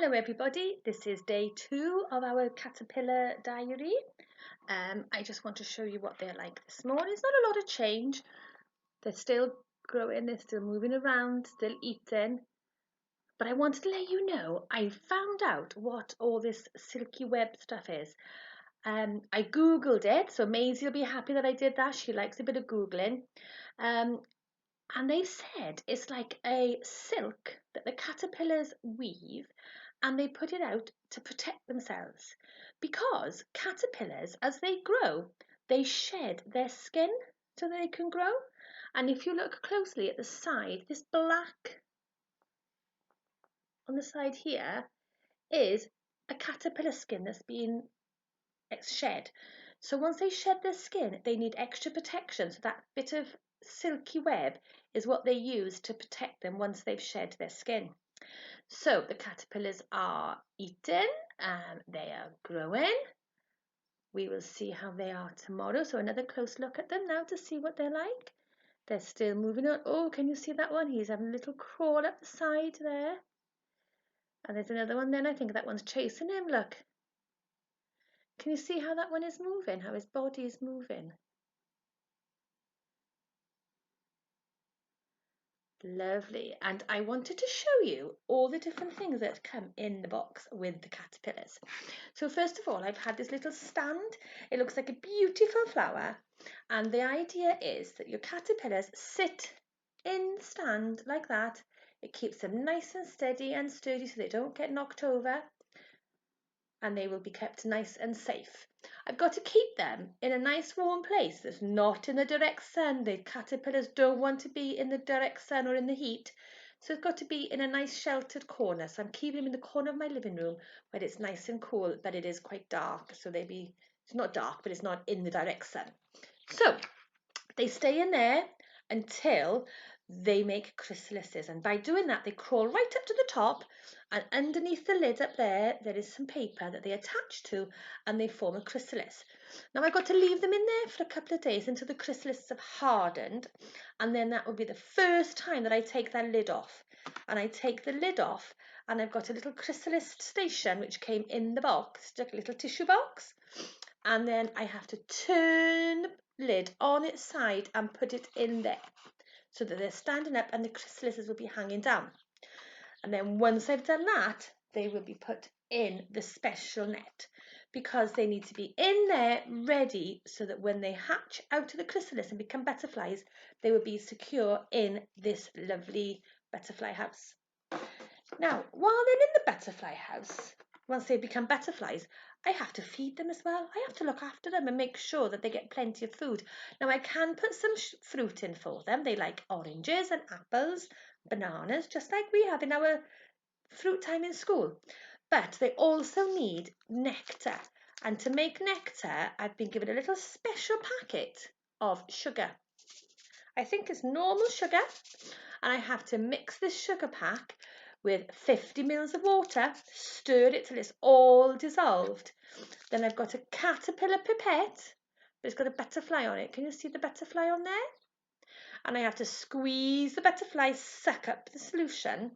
Hello everybody, this is day 2 of our caterpillar diary. I just want to show you what they're like this morning. It's not a lot of change. They're still growing, they're still moving around, still eating. But I wanted to let you know, I found out what all this silky web stuff is. I googled it, so Maisie will be happy that I did that. She likes a bit of googling. And they said it's like a silk that the caterpillars weave and they put it out to protect themselves. Because caterpillars, as they grow, they shed their skin so that they can grow. And if you look closely at the side, this black on the side here is a caterpillar skin that's been shed. So once they shed their skin, they need extra protection. So that bit of silky web is what they use to protect them once they've shed their skin. So the caterpillars are eating and they are growing. We will see how they are tomorrow. So another close look at them now to see what they're like. They're still moving on. Oh, can you see that one? He's having a little crawl up the side there. And there's another one then. I think that one's chasing him. Look. Can you see how that one is moving? How his body is moving? Lovely. And I wanted to show you all the different things that come in the box with the caterpillars. So first of all, I've had this little stand. It looks like a beautiful flower. And the idea is that your caterpillars sit in the stand like that. It keeps them nice and steady and sturdy so they don't get knocked over. And they will be kept nice and safe. I've got to keep them in a nice warm place that's not in the direct sun. The caterpillars don't want to be in the direct sun or in the heat. So it's got to be in a nice sheltered corner. So I'm keeping them in the corner of my living room where it's nice and cool, but it is quite dark. So it's not dark, but it's not in the direct sun. So they stay in there until they make chrysalises, and by doing that they crawl right up to the top, and underneath the lid up there is some paper that they attach to and they form a chrysalis. Now I've got to leave them in there for a couple of days until the chrysalises have hardened, and then that will be the first time that I take that lid off. And I take the lid off and I've got a little chrysalis station which came in the box, just a little tissue box, and then I have to turn the lid on its side and put it in there so that they're standing up and the chrysalises will be hanging down. And then once I've done that, they will be put in the special net because they need to be in there ready so that when they hatch out of the chrysalis and become butterflies, they will be secure in this lovely butterfly house. Now, while they're in the butterfly house, once they become butterflies, I have to feed them as well. I have to look after them and make sure that they get plenty of food. Now, I can put some fruit in for them. They like oranges and apples, bananas, just like we have in our fruit time in school. But they also need nectar. And to make nectar, I've been given a little special packet of sugar. I think it's normal sugar. And I have to mix this sugar pack with 50 mils of water, stir it till it's all dissolved. Then I've got a caterpillar pipette, but it's got a butterfly on it. Can you see the butterfly on there? And I have to squeeze the butterfly, suck up the solution,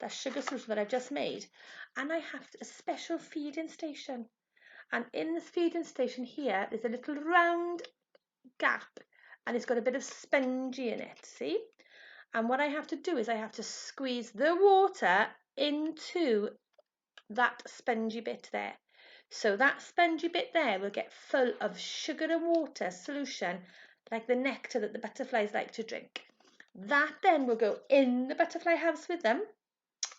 that sugar solution that I've just made. And I have a special feeding station. And in this feeding station here, there's a little round gap and it's got a bit of spongy in it, see? And what I have to do is I have to squeeze the water into that spongy bit there. So that spongy bit there will get full of sugar and water solution, like the nectar that the butterflies like to drink. That then will go in the butterfly house with them,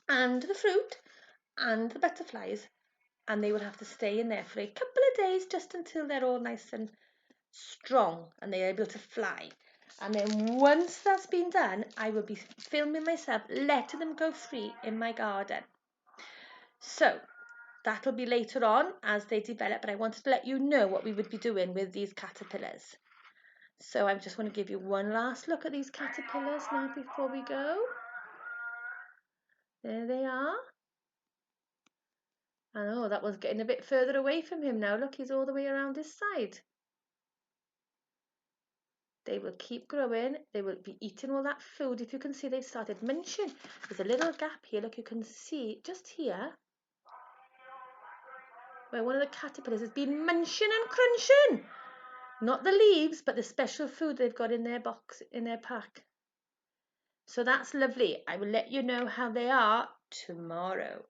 and the fruit, and the butterflies, and they will have to stay in there for a couple of days just until they're all nice and strong and they're able to fly. And then once that's been done, I will be filming myself letting them go free in my garden. So that'll be later on as they develop, but I wanted to let you know what we would be doing with these caterpillars. So I just want to give you one last look at these caterpillars now before we go. There they are. And oh, that one's getting a bit further away from him now. Look, he's all the way around his side. They will keep growing. They will be eating all that food. If you can see, they've started munching. There's a little gap here. Look, you can see just here. where one of the caterpillars has been munching and crunching. Not the leaves, but the special food they've got in their box, in their pack. So that's lovely. I will let you know how they are tomorrow.